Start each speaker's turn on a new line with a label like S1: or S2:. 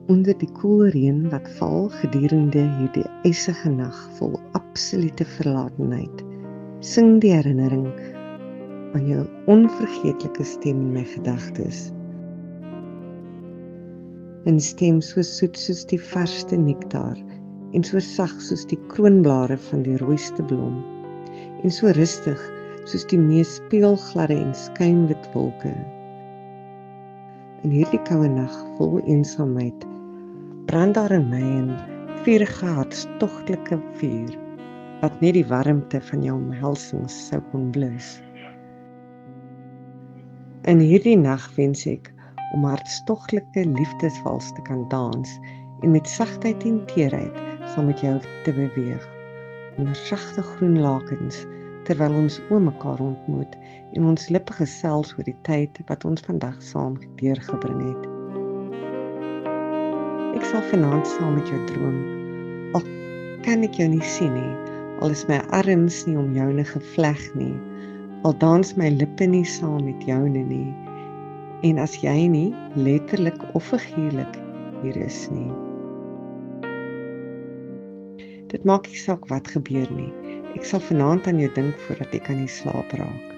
S1: Onder die koel reën wat val gedurende hierdie ysige nag vol absolute verlatenheid, sing die herinnering aan jou onvergeetlike stem in my gedagtes. 'n stem so soet soos die varsste nektaar en so sag soos die kroonblare van die rooiste blom en so rustig soos die mees speelgladde en skuimwit wolke. In hierdie koue nag vol eensaamheid brand daar in my 'n vurige hartstogtelike vuur wat net die warmte van jou omhelsings sou kon blus. In hierdie nag wens ek om hartstoglike liefdesvals te kan dans en met sagtheid en teerheid saam met jou te beweeg onder sagte groen lakens terwyl ons oor mekaar ontmoet en ons lippe gesels oor die tyd wat ons vandag saam deurgebring het. Ek sal vanaand saam met jou droom, al kan ek jou nie sien nie, al is my arms nie om joune gevleg nie, al dans my lippe nie saam met joune nie, en as jy nie letterlik of figuurlik hier is nie. Dit maak nie saak wat gebeur nie. Ek sal vanaand aan jou dink voordat ek aan die slaap raak.